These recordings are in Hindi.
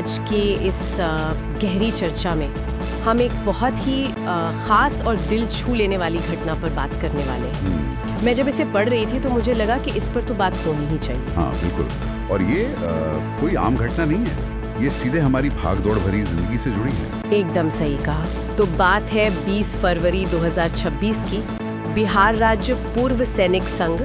आज के इस गहरी चर्चा में हम एक बहुत ही ख़ास और दिल छू लेने वाली घटना पर बात करने वाले हैं। मैं जब इसे पढ़ रही थी तो मुझे लगा कि इस पर तो बात होनी ही चाहिए। हाँ बिल्कुल। और ये कोई आम घटना नहीं है, ये सीधे हमारी भागदौड़ भरी जिंदगी से जुड़ी है। एकदम सही कहा। तो बात है 20 फरवरी 2026 की। बिहार राज्य पूर्व सैनिक संघ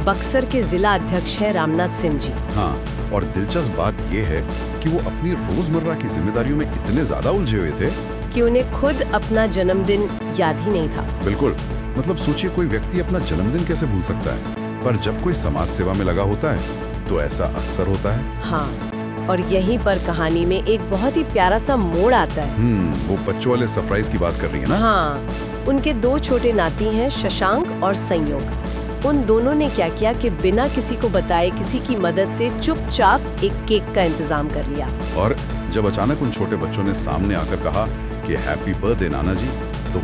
बक्सर के जिला अध्यक्ष हैं रामनाथ सिंह जी। हाँ, और दिलचस्प बात यह है कि वो अपनी रोजमर्रा की जिम्मेदारियों में इतने ज्यादा उलझे हुए थे कि उन्हें खुद अपना जन्मदिन याद ही नहीं था। बिल्कुल। मतलब सोचिए, कोई व्यक्ति अपना जन्मदिन कैसे भूल सकता है, पर जब कोई समाज सेवा में लगा होता है तो ऐसा अक्सर होता है। हाँ, और यहीं पर कहानी में एक बहुत ही प्यारा सा मोड़ आता है। वो बच्चों वाले सरप्राइज की बात कर रही है ना? हाँ, उनके 2 छोटे नाती हैं, शशांक और संयोग। उन दोनों ने क्या किया कि बिना किसी को बताए, किसी की मदद से चुपचाप एक केक का इंतजाम कर लिया। और जब अचानक उन छोटे बच्चों ने सामने आकर कहा कि हैप्पी बर्थडे नाना जी, तो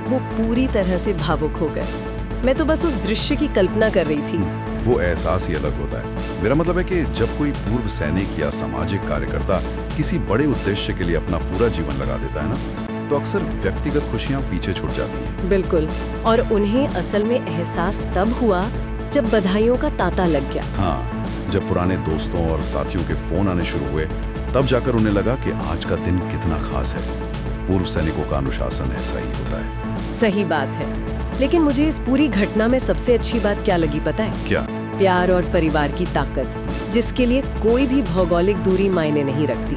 वो पूरी तरह से भावुक हो गए। मैं तो बस उस दृश्य की कल्पना कर रही थी। वो एहसास ही अलग होता है। मेरा मतलब है कि जब कोई पूर्व सैनिक या सामाजिक कार्यकर्ता किसी बड़े उद्देश्य के लिए अपना पूरा जीवन लगा देता है ना, तो अक्सर व्यक्तिगत खुशियां पीछे छूट जाती हैं। बिल्कुल। और उन्हें असल में एहसास तब हुआ जब बधाइयों का तांता लग गया। हाँ, जब पुराने दोस्तों और साथियों के फोन आने शुरू हुए, तब जाकर उन्हें लगा कि आज का दिन कितना खास है। पूर्व सैनिकों का अनुशासन ऐसा ही होता है। सही बात है। लेकिन मुझे इस पूरी घटना में सबसे अच्छी बात क्या लगी पता है? क्या? प्यार और परिवार की ताकत, जिसके लिए कोई भी भौगोलिक दूरी मायने नहीं रखती।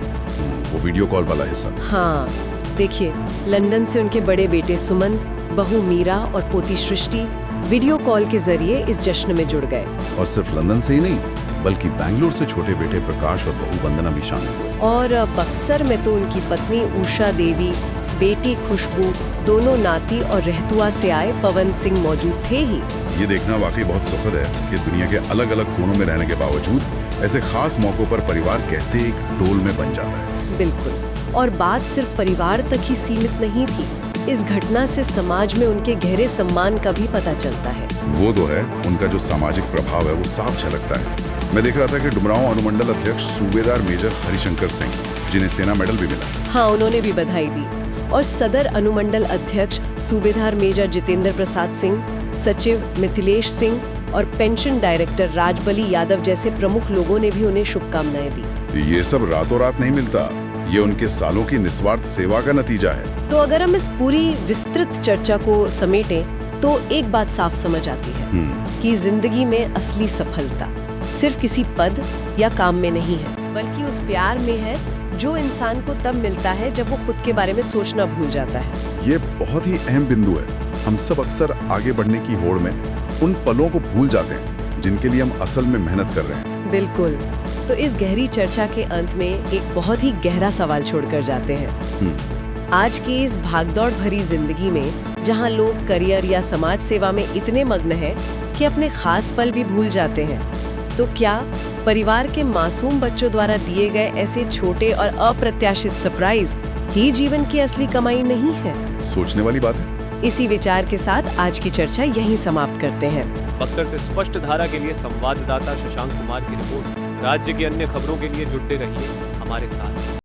वो वीडियो कॉल वाला हिस्सा। हाँ, देखिए, लंदन से उनके बड़े बेटे सुमंत, बहू मीरा और पोती सृष्टि वीडियो कॉल के जरिए इस जश्न में जुड़ गए। और सिर्फ लंदन से ही नहीं, बल्कि बैंगलोर से छोटे बेटे प्रकाश और बहू वंदना भी शामिल हुए। और बक्सर में तो उनकी पत्नी उषा देवी, बेटी खुशबू, दोनों नाती और रहतुआ से आए पवन सिंह मौजूद थे ही। ये देखना वाकई बहुत सुखद है कि दुनिया के अलग अलग कोनों में रहने के बावजूद ऐसे खास मौकों पर परिवार कैसे एक डोल में बन जाता है। बिल्कुल। और बात सिर्फ परिवार तक ही सीमित नहीं थी। इस घटना से समाज में उनके गहरे सम्मान का भी पता चलता है। वो तो है, उनका जो सामाजिक प्रभाव है वो साफ झलकता है। मैं देख रहा था कि डुमरांव अनुमंडल अध्यक्ष सूबेदार मेजर हरिशंकर सिंह, जिन्हें सेना मेडल भी मिला, हाँ, उन्होंने भी बधाई दी। और सदर अनुमंडल अध्यक्ष सूबेदार मेजर जितेंद्र प्रसाद सिंह, सचिव मिथिलेश सिंह और पेंशन डायरेक्टर राजबली यादव जैसे प्रमुख लोगों ने भी उन्हें शुभकामनाएं दी। ये सब रातों रात नहीं मिलता, ये उनके सालों की निस्वार्थ सेवा का नतीजा है। तो अगर हम इस पूरी विस्तृत चर्चा को समेटें तो एक बात साफ समझ आती है कि जिंदगी में असली सफलता सिर्फ किसी पद या काम में नहीं है, बल्कि उस प्यार में है जो इंसान को तब मिलता है जब वो खुद के बारे में सोचना भूल जाता है। ये बहुत ही अहम बिंदु है। हम सब अक्सर आगे बढ़ने की होड़ में उन पलों को भूल जाते हैं जिनके लिए हम असल में मेहनत कर रहे हैं। बिल्कुल। तो इस गहरी चर्चा के अंत में एक बहुत ही गहरा सवाल छोड़कर जाते हैं। आज की इस भागदौड़ भरी जिंदगी में जहां लोग करियर या समाज सेवा में इतने मग्न हैं कि अपने खास पल भी भूल जाते हैं, तो क्या परिवार के मासूम बच्चों द्वारा दिए गए ऐसे छोटे और अप्रत्याशित सरप्राइज ही जीवन की असली कमाई नहीं है? सोचने वाली बात है। इसी विचार के साथ आज की चर्चा यहीं समाप्त करते हैं। बक्सर से स्पष्ट धारा के लिए संवाददाता शशांक कुमार की रिपोर्ट। राज्य की अन्य खबरों के लिए जुड़ते रहिए हमारे साथ।